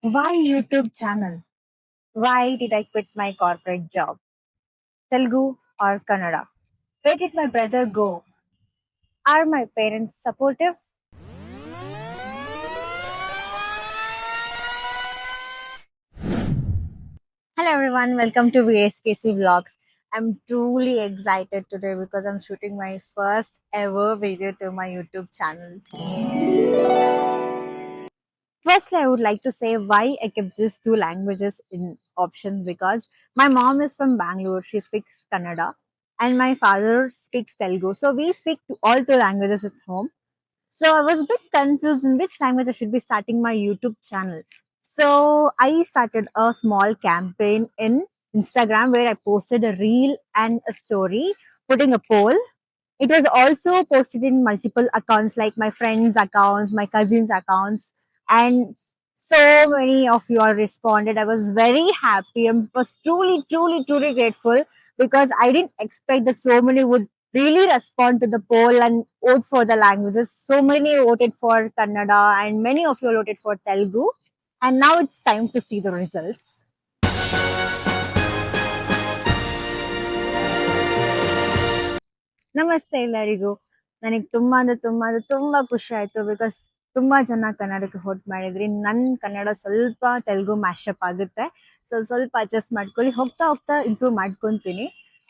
Why YouTube channel? Why did I quit my corporate job? Telugu or Kannada? Where did my brother go? Are my parents supportive? Hello everyone, welcome to VSKC Vlogs. I'm truly excited today because I'm shooting my first ever video to my YouTube channel. Firstly, I would like to say why I kept these two languages in option because my mom is from Bangalore. She speaks Kannada and my father speaks Telugu. So we speak all two languages at home. So I was a bit confused in which language I should be starting my YouTube channel. So I started a small campaign in Instagram where I posted a reel and a story, putting a poll. It was also posted in multiple accounts like my friends' accounts, my cousins' accounts, and so many of you all responded. I was very happy and was truly grateful because I didn't expect that so many would really respond to the poll and vote for the languages. So many voted for Kannada and many of you voted for Telugu. And now it's time to see the results. ನಮಸ್ತೆ ಎಲ್ಲರಿಗೂ. ನನಗೆ ತುಂಬಾ ಖುಷಿ ಆಯ್ತು because ತುಂಬಾ ಜನ ಕನ್ನಡಕ್ಕೆ vote ಮಾಡಿದ್ರಿ. ನನ್ ಕನ್ನಡ ಸ್ವಲ್ಪ ತೆಲುಗು ಮ್ಯಾಶಪ್ ಆಗುತ್ತೆ, ಸೊ ಸ್ವಲ್ಪ ಅಡ್ಜಸ್ಟ್ ಮಾಡ್ಕೊಳ್ಳಿ. ಹೋಗ್ತಾ ಹೋಗ್ತಾ ಇಂಪ್ರೂವ್ ಮಾಡ್ಕೊಂತೀನಿ.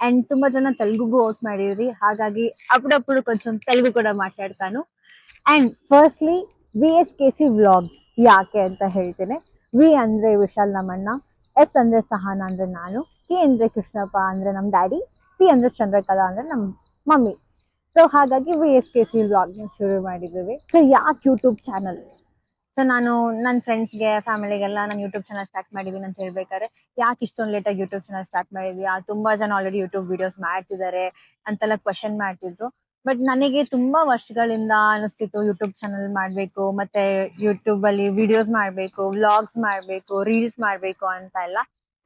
ಅಂಡ್ ತುಂಬಾ ಜನ ತೆಲುಗುಗೂ ವೋಟ್ ಮಾಡಿದ್ರಿ, ಹಾಗಾಗಿ ಅప్పుಡప్పుడు కొంచెం ತೆಲುಗು ಕೂಡ ಮಾತಾಡ್ತಾನು. ಅಂಡ್ ಫಸ್ಟ್ಲಿ VSKC ವ್ಲಾಗ್ಸ್ ಯಾಕೆ ಅಂತ ಹೇಳ್ತೇನೆ. ವಿ ಅಂದ್ರೆ ವಿಶಾಲ್ ನಮ್ಮಣ್ಣ, ಎಸ್ ಅಂದ್ರೆ ಸಹನ ಅಂದ್ರೆ ನಾನು, ಕೆ ಅಂದ್ರೆ ಕೃಷ್ಣಪ್ಪ ಅಂದ್ರೆ ನಮ್ ಡ್ಯಾಡಿ, ಸಿ ಅಂದ್ರೆ ಚಂದ್ರಕಲಾ ಅಂದ್ರೆ ನಮ್ ಮಮ್ಮಿ. ಸೊ ಹಾಗಾಗಿ VSKC ವ್ಲಾಗ್ ಶುರು ಮಾಡಿದ್ದೀವಿ. ಸೊ ಯಾಕೆ ಯೂಟ್ಯೂಬ್ ಚಾನಲ್? ಸೊ ನಾನು ನನ್ನ ಫ್ರೆಂಡ್ಸ್ಗೆ ಫ್ಯಾಮಿಲಿಗೆಲ್ಲ ನಾನು ಯೂಟ್ಯೂಬ್ ಚಾನಲ್ ಸ್ಟಾರ್ಟ್ ಮಾಡಿದ್ದೀನಿ ಅಂತ ಹೇಳ್ಬೇಕಾದ್ರೆ, ಯಾಕೆ ಇಷ್ಟೊಂದು ಲೇಟಾಗಿ ಯೂಟ್ಯೂಬ್ ಚಾನಲ್ ಸ್ಟಾರ್ಟ್ ಮಾಡಿದ್ಯಾ, ತುಂಬಾ ಜನ ಆಲ್ರೆಡಿ ಯೂಟ್ಯೂಬ್ ವಿಡಿಯೋಸ್ ಮಾಡ್ತಿದ್ದಾರೆ ಅಂತೆಲ್ಲ ಕ್ವಶನ್ ಮಾಡ್ತಿದ್ರು. ಬಟ್ ನನಗೆ ತುಂಬಾ ವರ್ಷಗಳಿಂದ ಅನಿಸ್ತಿತ್ತು ಯೂಟ್ಯೂಬ್ ಚಾನಲ್ ಮಾಡ್ಬೇಕು, ಮತ್ತೆ ಯೂಟ್ಯೂಬ್ ಅಲ್ಲಿ ವಿಡಿಯೋಸ್ ಮಾಡ್ಬೇಕು, ವ್ಲಾಗ್ಸ್ ಮಾಡ್ಬೇಕು, ರೀಲ್ಸ್ ಮಾಡ್ಬೇಕು ಅಂತ ಎಲ್ಲ.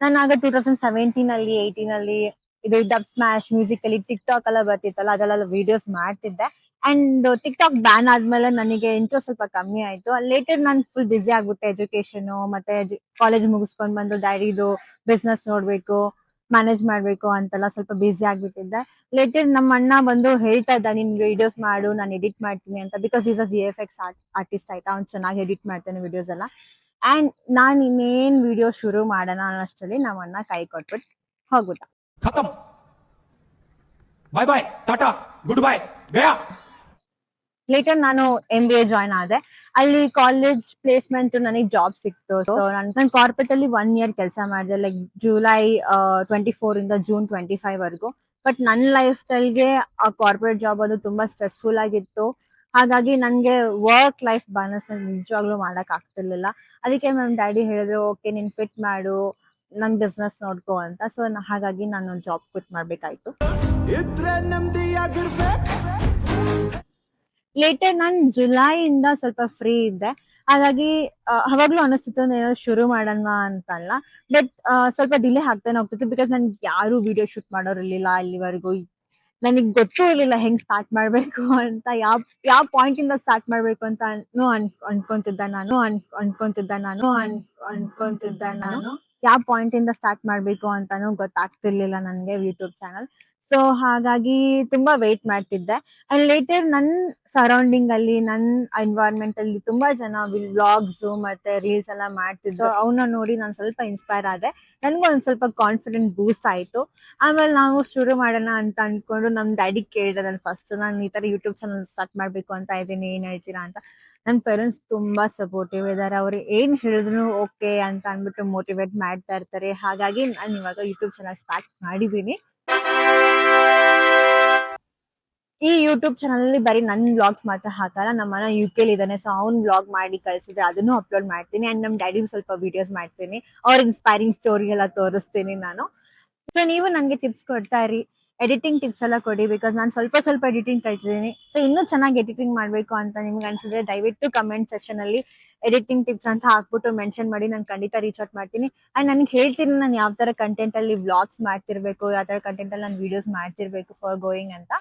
ನಾನು ಆಗ 2017 ಅಲ್ಲಿ 18 ಅಲ್ಲಿ ಇದು ಡಬ್ ಸ್ಮ್ಯಾಶ್ ಮ್ಯೂಸಿಕ್ ಅಲ್ಲಿ ಟಿಕ್ ಟಾಕ್ ಎಲ್ಲ ಬರ್ತಿತ್ತಲ್ಲ, ಅದೆಲ್ಲ ವಿಡಿಯೋಸ್ ಮಾಡ್ತಿದ್ದೆ. ಅಂಡ್ ಟಿಕ್ ಟಾಕ್ ಬ್ಯಾನ್ ಆದ್ಮೇಲೆ ನನಗೆ ಇಂಟ್ರೆಸ್ಟ್ ಸ್ವಲ್ಪ ಕಮ್ಮಿ ಆಯ್ತು. ಲೇಟರ್ ನಾನು ಫುಲ್ ಬಿಸಿ ಆಗ್ಬಿಟ್ಟೆ ಎಜುಕೇಶನ್ ಮತ್ತೆ ಕಾಲೇಜ್ ಮುಗಿಸ್ಕೊಂಡ್ ಬಂದು ಡ್ಯಾಡಿದು ಬಿಸ್ನೆಸ್ ನೋಡ್ಬೇಕು, ಮ್ಯಾನೇಜ್ ಮಾಡ್ಬೇಕು ಅಂತೆಲ್ಲ ಸ್ವಲ್ಪ ಬಿಸಿ ಆಗ್ಬಿಟ್ಟಿದ್ದೆ. ಲೇಟರ್ ನಮ್ಮ ಅಣ್ಣ ಬಂದು ಹೇಳ್ತಾ ಇದ್ದ, ನಿನ್ ವಿಡಿಯೋಸ್ ಮಾಡು, ನಾನು ಎಡಿಟ್ ಮಾಡ್ತೀನಿ ಅಂತ. Because is a VFX artist ಆಯ್ತಾ, ಅವ್ನು ಚೆನ್ನಾಗಿ ಎಡಿಟ್ ಮಾಡ್ತಾನೆ ವಿಡಿಯೋಸ್ ಎಲ್ಲ. ಅಂಡ್ ನಾನ್ ಇನ್ನೇನ್ ವಿಡಿಯೋ ಶುರು ಮಾಡೋಣ ಅನ್ನೋಷ್ಟರಲ್ಲಿ ನಮ್ಮ ಅಣ್ಣ ಕೈ ಕೊಟ್ಬಿಟ್ಟು ಹೋಗ್ಬಿಟ್ಟ. खत्म, बाय बाय, टाटा, गुड बाय, गया. ಲೇಟರ್ ನಾನು MBA ಜಾಯ್ನ್ ಆದೆ. ಅಲ್ಲಿ ಕಾಲೇಜ್ ಪ್ಲೇಸ್ಮೆಂಟ್ ನನಗೆ ಜಾಬ್ ಸಿಕ್ತು. ಸೊ ನಾನು ಕಾರ್ಪೊರೇಟ್ ಅಲ್ಲಿ 1 year ಕೆಲಸ ಮಾಡಿದೆ, ಲೈಕ್ ಜುಲೈ 24 ಇಂದ ಜೂನ್ 25 ವರೆಗೂ. ಬಟ್ ನನ್ನ ಲೈಫ್ ಸ್ಟೈಲ್ಗೆ ಆ ಕಾರ್ಪೊರೇಟ್ ಜಾಬ್ ಅದು ತುಂಬಾ ಸ್ಟ್ರೆಸ್ಫುಲ್ ಆಗಿತ್ತು. ಹಾಗಾಗಿ ನನ್ಗೆ ವರ್ಕ್ ಲೈಫ್ ಬ್ಯಾಲೆನ್ಸ್ ನಿಜವಾಗ್ಲೂ ಮಾಡಕ್ ಆಗ್ತಿರ್ಲಿಲ್ಲ. ಅದಕ್ಕೆ ನಮ್ ಡ್ಯಾಡಿ ಹೇಳಿದ್ರು, ಓಕೆ ನೀನ್ ಕ್ವಿಟ್ ಮಾಡು, ನನ್ ಬಿಸ್ನೆಸ್ ನೋಡ್ಕೋ ಅಂತ. ಸೊ ಹಾಗಾಗಿ ನಾನು ಜಾಬ್ ಕ್ವಿಟ್ ಮಾಡ್ಬೇಕಾಯ್ತು. ಲೇಟರ್ ನಾನು ಜುಲೈಯಿಂದ ಸ್ವಲ್ಪ ಫ್ರೀ ಇದ್ದೆ, ಹಾಗಾಗಿ ಅವಾಗ್ಲೂ ಅನಿಸ್ತಿತ್ತು ಏನೋ ಶುರು ಮಾಡೋಣ ಅಂತಲ್ಲ. ಬಟ್ ಸ್ವಲ್ಪ ಡಿಲೇ ಆಗ್ತಾನೆ ಹೋಗ್ತಿತ್ತು ಬಿಕಾಸ್ ನನ್ಗೆ ಯಾರು ವಿಡಿಯೋ ಶೂಟ್ ಮಾಡೋರು ಇರ್ಲಿಲ್ಲ ಅಲ್ಲಿವರೆಗೂ. ನನಗ್ ಗೊತ್ತೂ ಇರ್ಲಿಲ್ಲ ಹೆಂಗ್ ಸ್ಟಾರ್ಟ್ ಮಾಡ್ಬೇಕು ಅಂತ, ಯಾವ ಪಾಯಿಂಟ್ ಇಂದ ಸ್ಟಾರ್ಟ್ ಮಾಡ್ಬೇಕು ಅಂತ ಅನ್ಕೊಂತಿದ್ದ ನಾನು ಯಾವ ಪಾಯಿಂಟ್ ಇಂದ ಸ್ಟಾರ್ಟ್ ಮಾಡ್ಬೇಕು ಅಂತಾನು ಗೊತ್ತಾಗ್ತಿರ್ಲಿಲ್ಲ ನನ್ಗೆ ಯೂಟ್ಯೂಬ್ ಚಾನಲ್. ಸೊ ಹಾಗಾಗಿ ತುಂಬಾ ವೇಟ್ ಮಾಡ್ತಿದ್ದೆ. ಅಂಡ್ ಲೇಟರ್ ನನ್ ಸರೌಂಡಿಂಗ್ ಅಲ್ಲಿ, ನನ್ ಎನ್ವೈರನ್ಮೆಂಟ್ ಅಲ್ಲಿ ತುಂಬಾ ಜನ ವ್ಲಾಗ್ಸ್ ಮತ್ತೆ ರೀಲ್ಸ್ ಎಲ್ಲ ಮಾಡ್ತಿದ್ರು. ಸೊ ಅವನ್ನ ನೋಡಿ ನಾನು ಸ್ವಲ್ಪ ಇನ್ಸ್ಪೈರ್ ಆದೆ. ನನ್ಗೂ ಒಂದ್ ಸ್ವಲ್ಪ ಕಾನ್ಫಿಡೆಂಟ್ ಬೂಸ್ಟ್ ಆಯ್ತು. ಆಮೇಲೆ ನಾವು ಶುರು ಮಾಡೋಣ ಅಂತ ಅನ್ಕೊಂಡು ನಮ್ ಡ್ಯಾಡಿ ಕೇಳಿದೆ ನಾನು ಫಸ್ಟ್, ನಾನು ಈ ತರ ಯೂಟ್ಯೂಬ್ ಚಾನಲ್ ಸ್ಟಾರ್ಟ್ ಮಾಡ್ಬೇಕು ಅಂತ ಇದ್ದೀನಿ, ಏನ್ ಹೇಳ್ತೀರಾ ಅಂತ. ನನ್ ಪೇರೆಂಟ್ಸ್ ತುಂಬಾ ಸಪೋರ್ಟಿವ್ ಇದಾರೆ, ಅವ್ರು ಏನ್ ಹೇಳಿದ್ರು ಓಕೆ ಅಂತ ಅನ್ಬಿಟ್ಟು ಮೋಟಿವೇಟ್ ಮಾಡ್ತಾ ಇರ್ತಾರೆ. ಹಾಗಾಗಿ ನಾನು ಇವಾಗ ಯೂಟ್ಯೂಬ್ ಚಾನಲ್ ಸ್ಟಾರ್ಟ್ ಮಾಡಿದೀನಿ. ಈ ಯೂಟ್ಯೂಬ್ ಚಾನಲ್ ಅಲ್ಲಿ ಬರೀ ನನ್ ವ್ಲಾಗ್ಸ್ ಮಾತ್ರ ಹಾಕಲ್ಲ, ನಮ್ಮನ UK ಇದಾನೆ, ಸೊ ಅವ್ನ್ ವ್ಲಾಗ್ ಮಾಡಿ ಕಳ್ಸಿದ್ರೆ ಅದನ್ನು ಅಪ್ಲೋಡ್ ಮಾಡ್ತೀನಿ. ಅಂಡ್ ನಮ್ ಡ್ಯಾಡಿ ಸ್ವಲ್ಪ ವಿಡಿಯೋಸ್ ಮಾಡ್ತೀನಿ, ಅವ್ರ ಇನ್ಸ್ಪೈರಿಂಗ್ ಸ್ಟೋರಿ ಎಲ್ಲ ತೋರಿಸ್ತೀನಿ ನಾನು. ಸೊ ನೀವು ನಂಗೆ ಟಿಪ್ಸ್ ಕೊಡ್ತಾ ಇರಿ, ಎಡಿಟಿಂಗ್ ಟಿಪ್ಸ್ ಎಲ್ಲ ಕೊಡಿ, ಬಿಕಾಸ್ ನಾನು ಸ್ವಲ್ಪ ಎಡಿಟಿಂಗ್ ಕಲ್ತಿದ್ದೀನಿ. ಸೊ ಇನ್ನೂ ಚೆನ್ನಾಗಿ ಎಡಿಟಿಂಗ್ ಮಾಡ್ಬೇಕು ಅಂತ ನಿಮ್ಗೆ ಅನ್ಸಿದ್ರೆ ದಯವಿಟ್ಟು ಕಮೆಂಟ್ ಸೆಕ್ಷನ್ ಅಲ್ಲಿ ಎಡಿಟಿಂಗ್ ಟಿಪ್ಸ್ ಅಂತ ಹಾಕ್ಬಿಟ್ಟು ಮೆನ್ಷನ್ ಮಾಡಿ, ನಾನು ಖಂಡಿತ ರೀಚ್ ಔಟ್ ಮಾಡ್ತೀನಿ. ಅಂಡ್ ನನಗೆ ಹೇಳ್ತೀನಿ ನಾನು ಯಾವ ತರ ಕಂಟೆಂಟ್ ಅಲ್ಲಿ ವ್ಲಾಗ್ಸ್ ಮಾಡ್ತಿರ್ಬೇಕು, ಯಾವ ತರ ಕಂಟೆಂಟ್ ಅಲ್ಲಿ ನಾನು ವಿಡಿಯೋಸ್ ಮಾಡ್ತಿರ್ಬೇಕು ಫಾರ್ ಗೋಯಿಂಗ್ ಅಂತ.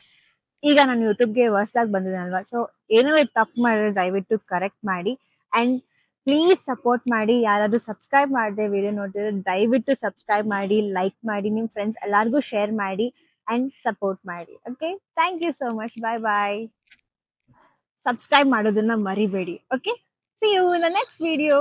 ಈಗ ನಾನು ಯೂಟ್ಯೂಬ್ಗೆ ಹೊಸದಾಗಿ ಬಂದಿದ್ದೇನಲ್ವಾ, ಸೊ ಏನೋ ತಪ್ಪು ಮಾಡಿದ್ರೆ ದಯವಿಟ್ಟು ಕರೆಕ್ಟ್ ಮಾಡಿ. ಅಂಡ್ ಪ್ಲೀಸ್ ಸಪೋರ್ಟ್ ಮಾಡಿ. ಯಾರಾದ್ರೂ ಸಬ್ಸ್ಕ್ರೈಬ್ ಮಾಡದೆ ವಿಡಿಯೋ ನೋಡ್ತಿದ್ರೆ ದಯವಿಟ್ಟು ಸಬ್ಸ್ಕ್ರೈಬ್ ಮಾಡಿ, ಲೈಕ್ ಮಾಡಿ, ನಿಮ್ ಫ್ರೆಂಡ್ಸ್ ಎಲ್ಲಾರ್ಗೂ ಶೇರ್ ಮಾಡಿ ಅಂಡ್ ಸಪೋರ್ಟ್ ಮಾಡಿ. Okay, thank you so much. Bye. Subscribe ಮಾಡೋದನ್ನ ಮರಿಬೇಡಿ. Okay, see you in the next video.